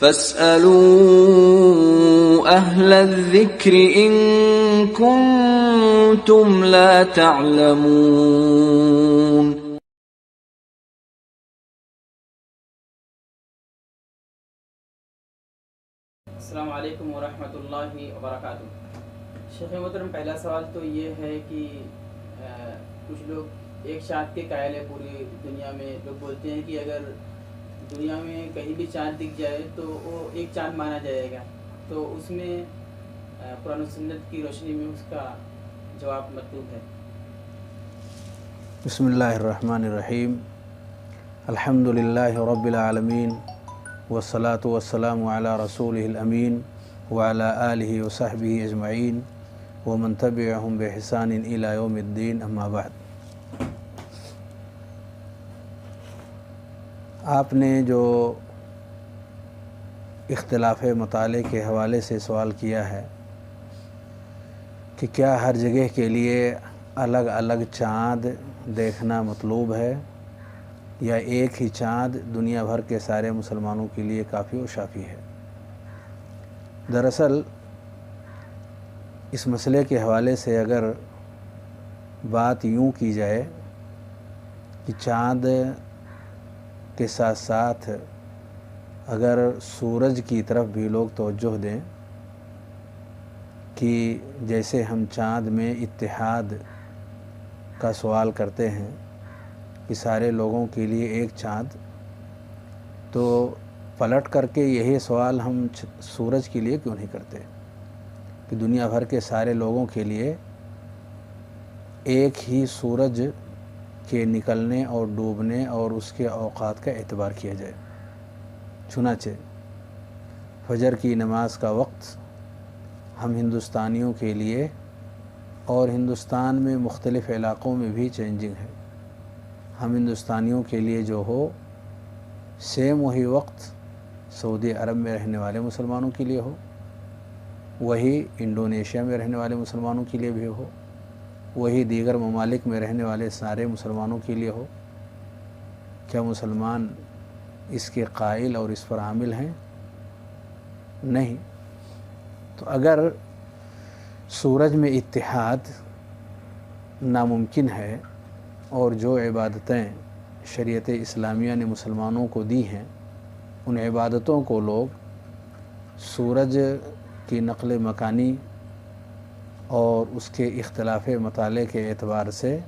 فاسألوا أهل الذكر إن كنتم لا تعلمون. السلام علیکم ورحمۃ اللہ وبرکاتہ. شیخ محترم، پہلا سوال تو یہ ہے کہ کچھ لوگ ایک چاند کے قائل ہے. پوری دنیا میں لوگ بولتے ہیں کہ اگر دنیا میں کہیں بھی چاند دکھ جائے تو وہ ایک چاند مانا جائے گا. تو اس میں قرآن و سنت کی روشنی میں اس کا جواب مطلوب ہے. بسم اللہ الرحمن الرحیم. الحمد للہ رب العالمین والصلاة والسلام علی رسولہ الامین وعلی آلہ وصحبہ اجمعین ومن تبعہم بإحسان الی یوم الدین. اما بعد، آپ نے جو اختلاف مطالعے کے حوالے سے سوال کیا ہے کہ کیا ہر جگہ کے لیے الگ الگ چاند دیکھنا مطلوب ہے یا ایک ہی چاند دنیا بھر کے سارے مسلمانوں کے لیے کافی و شافی ہے. دراصل اس مسئلے کے حوالے سے اگر بات یوں کی جائے کہ چاند کے ساتھ ساتھ اگر سورج کی طرف بھی لوگ توجہ دیں کہ جیسے ہم چاند میں اتحاد کا سوال کرتے ہیں کہ سارے لوگوں کے لیے ایک چاند، تو پلٹ کر کے یہی سوال ہم سورج کے لیے کیوں نہیں کرتے کہ دنیا بھر کے سارے لوگوں کے لیے ایک ہی سورج کے نکلنے اور ڈوبنے اور اس کے اوقات کا اعتبار کیا جائے. چنانچہ فجر کی نماز کا وقت ہم ہندوستانیوں کے لیے اور ہندوستان میں مختلف علاقوں میں بھی چینجنگ ہے. ہم ہندوستانیوں کے لیے جو ہو سیم وہی وقت سعودی عرب میں رہنے والے مسلمانوں کے لیے ہو، وہی انڈونیشیا میں رہنے والے مسلمانوں کے لیے بھی ہو، وہی دیگر ممالک میں رہنے والے سارے مسلمانوں کے لیے ہو. کیا مسلمان اس کے قائل اور اس پر عامل ہیں؟ نہیں. تو اگر سورج میں اتحاد ناممکن ہے اور جو عبادتیں شریعت اسلامیہ نے مسلمانوں کو دی ہیں ان عبادتوں کو لوگ سورج کی نقل مکانی اور اس کے اختلاف مطالعے کے اعتبار سے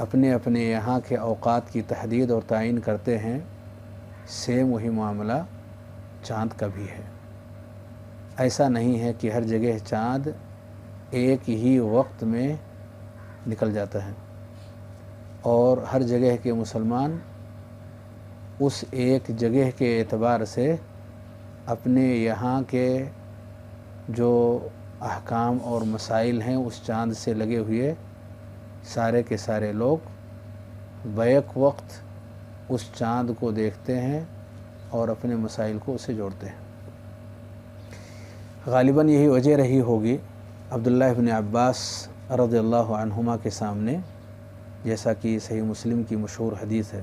اپنے اپنے یہاں کے اوقات کی تحدید اور تعین کرتے ہیں، سیم وہی معاملہ چاند کا بھی ہے. ایسا نہیں ہے کہ ہر جگہ چاند ایک ہی وقت میں نکل جاتا ہے اور ہر جگہ کے مسلمان اس ایک جگہ کے اعتبار سے اپنے یہاں کے جو احکام اور مسائل ہیں اس چاند سے لگے ہوئے سارے کے سارے لوگ بیک وقت اس چاند کو دیکھتے ہیں اور اپنے مسائل کو اسے جوڑتے ہیں. غالباً یہی وجہ رہی ہوگی عبداللہ ابن عباس رضی اللہ عنہما کے سامنے، جیسا کہ صحیح مسلم کی مشہور حدیث ہے،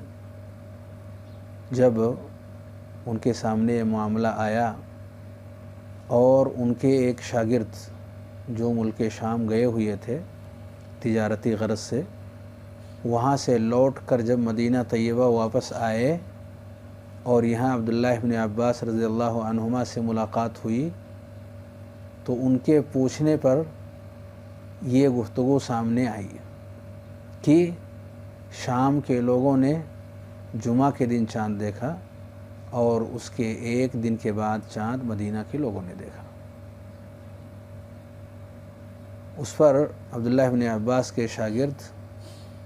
جب ان کے سامنے یہ معاملہ آیا اور ان کے ایک شاگرد جو ملک شام گئے ہوئے تھے تجارتی غرض سے، وہاں سے لوٹ کر جب مدینہ طیبہ واپس آئے اور یہاں عبداللہ ابن عباس رضی اللہ عنہما سے ملاقات ہوئی تو ان کے پوچھنے پر یہ گفتگو سامنے آئی کہ شام کے لوگوں نے جمعہ کے دن چاند دیکھا اور اس کے ایک دن کے بعد چاند مدینہ کے لوگوں نے دیکھا. اس پر عبداللہ ابن عباس کے شاگرد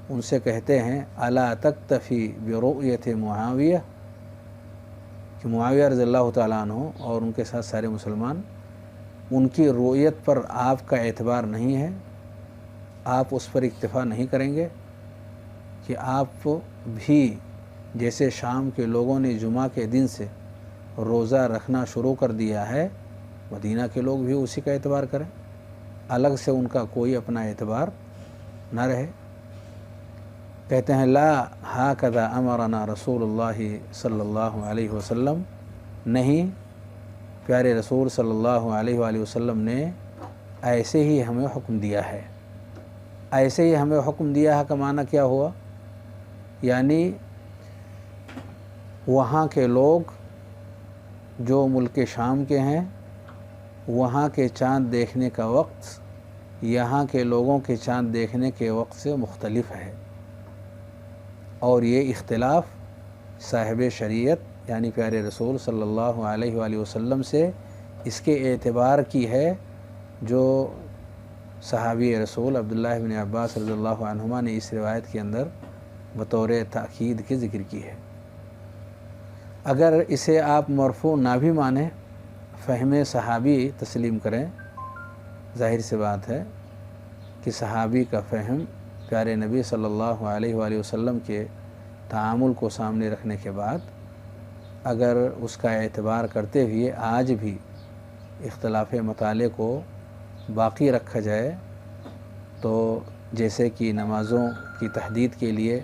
ان سے کہتے ہیں الا تکتفی برؤیت معاویہ، کہ معاویہ رضی اللہ تعالیٰ عنہ اور ان کے ساتھ سارے مسلمان، ان کی رؤیت پر آپ کا اعتبار نہیں ہے، آپ اس پر اکتفا نہیں کریں گے کہ آپ بھی جیسے شام کے لوگوں نے جمعہ کے دن سے روزہ رکھنا شروع کر دیا ہے مدینہ کے لوگ بھی اسی کا اعتبار کریں، الگ سے ان کا کوئی اپنا اعتبار نہ رہے. کہتے ہیں لا ہاکذا امرنا رسول اللہ صلی اللہ علیہ وسلم، نہیں، پیارے رسول صلی اللہ علیہ وآلہ وسلم نے ایسے ہی ہمیں حکم دیا ہے۔ ایسے ہی ہمیں حکم دیا ہے کا معنی کیا ہوا؟ یعنی وہاں کے لوگ جو ملک شام کے ہیں، وہاں کے چاند دیکھنے کا وقت یہاں کے لوگوں کے چاند دیکھنے کے وقت سے مختلف ہے، اور یہ اختلاف صاحب شریعت یعنی پیارے رسول صلی اللہ علیہ وآلہ وسلم سے اس کے اعتبار کی ہے جو صحابی رسول عبداللہ بن عباس رضی اللہ عنہما نے اس روایت کے اندر بطور تاکید کے ذکر کی ہے۔ اگر اسے آپ مرفوع نہ بھی مانیں، فہم صحابی تسلیم کریں، ظاہر سی بات ہے کہ صحابی کا فہم پیارے نبی صلی اللہ علیہ وآلہ وسلم کے تعامل کو سامنے رکھنے کے بعد اگر اس کا اعتبار کرتے ہوئے آج بھی اختلاف مطالعے کو باقی رکھا جائے تو جیسے کہ نمازوں کی تحدید کے لیے،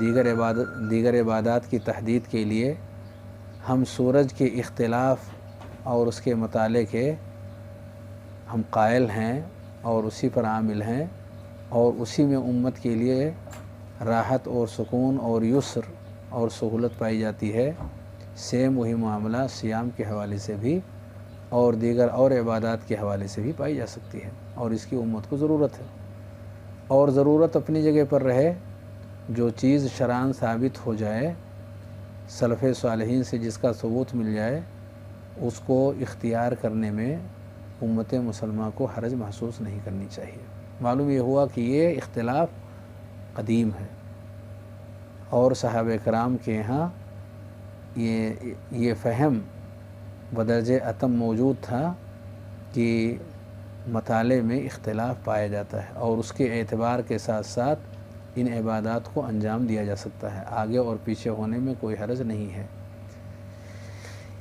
دیگر عبادات کی تحدید کے لیے ہم سورج کے اختلاف اور اس کے مطالعے کے ہم قائل ہیں اور اسی پر عامل ہیں، اور اسی میں امت کے لیے راحت اور سکون اور یسر اور سہولت پائی جاتی ہے، سیم وہی معاملہ صیام کے حوالے سے بھی اور دیگر اور عبادات کے حوالے سے بھی پائی جا سکتی ہے، اور اس کی امت کو ضرورت ہے۔ اور ضرورت اپنی جگہ پر رہے، جو چیز شرعاً ثابت ہو جائے، سلف صالحین سے جس کا ثبوت مل جائے، اس کو اختیار کرنے میں امت مسلمہ کو حرج محسوس نہیں کرنی چاہیے۔ معلوم یہ ہوا کہ یہ اختلاف قدیم ہے، اور صحابہ کرام کے یہاں یہ فہم بدرجہ اتم موجود تھا کہ مطالعے میں اختلاف پایا جاتا ہے، اور اس کے اعتبار کے ساتھ ساتھ ان عبادات کو انجام دیا جا سکتا ہے، آگے اور پیچھے ہونے میں کوئی حرج نہیں ہے۔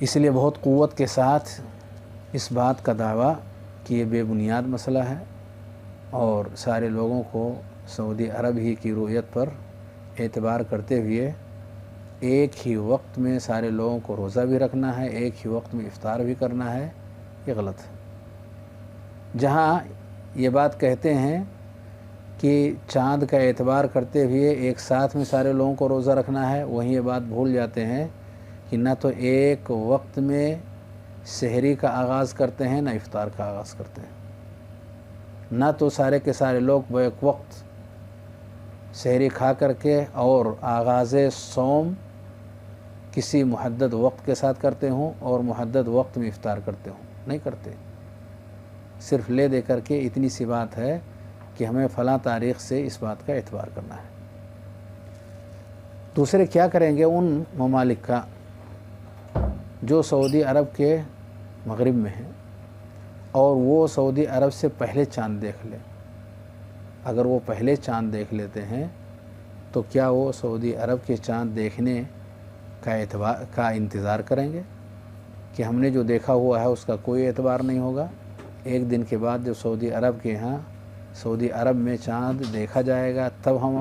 اس لیے بہت قوت کے ساتھ اس بات کا دعویٰ کہ یہ بے بنیاد مسئلہ ہے، اور سارے لوگوں کو سعودی عرب ہی کی رؤیت پر اعتبار کرتے ہوئے ایک ہی وقت میں سارے لوگوں کو روزہ بھی رکھنا ہے، ایک ہی وقت میں افطار بھی کرنا ہے، یہ غلط ہے۔ جہاں یہ بات کہتے ہیں کہ چاند کا اعتبار کرتے ہوئے ایک ساتھ میں سارے لوگوں کو روزہ رکھنا ہے، وہیں یہ بات بھول جاتے ہیں کہ نہ تو ایک وقت میں سحری کا آغاز کرتے ہیں، نہ افطار کا آغاز کرتے ہیں، نہ تو سارے کے سارے لوگ بیک وقت سحری کھا کر کے اور آغاز صوم کسی محدد وقت کے ساتھ کرتے ہوں اور محدد وقت میں افطار کرتے ہوں، نہیں کرتے۔ صرف لے دے کر کے اتنی سی بات ہے کہ ہمیں فلاں تاریخ سے اس بات کا اعتبار کرنا ہے۔ دوسرے کیا کریں گے ان ممالک کا جو سعودی عرب کے مغرب میں ہیں، اور وہ سعودی عرب سے پہلے چاند دیکھ لیں۔ اگر وہ پہلے چاند دیکھ لیتے ہیں تو کیا وہ سعودی عرب کے چاند دیکھنے کا انتظار کریں گے کہ ہم نے جو دیکھا ہوا ہے اس کا کوئی اعتبار نہیں ہوگا؟ ایک دن کے بعد جب سعودی عرب کے یہاں سعودی عرب میں چاند دیکھا جائے گا تب ہم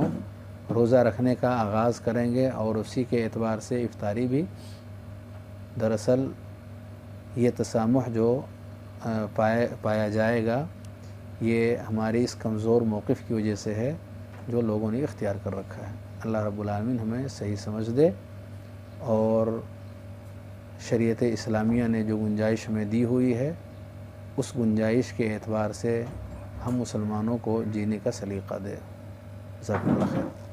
روزہ رکھنے کا آغاز کریں گے، اور اسی کے اعتبار سے افطاری بھی۔ دراصل یہ تسامح جو پایا جائے گا یہ ہماری اس کمزور موقف کی وجہ سے ہے جو لوگوں نے اختیار کر رکھا ہے۔ اللہ رب العالمین ہمیں صحیح سمجھ دے، اور شریعت اسلامیہ نے جو گنجائش ہمیں دی ہوئی ہے اس گنجائش کے اعتبار سے ہم مسلمانوں کو جینے کا سلیقہ دے۔ جزاکم اللہ خیر۔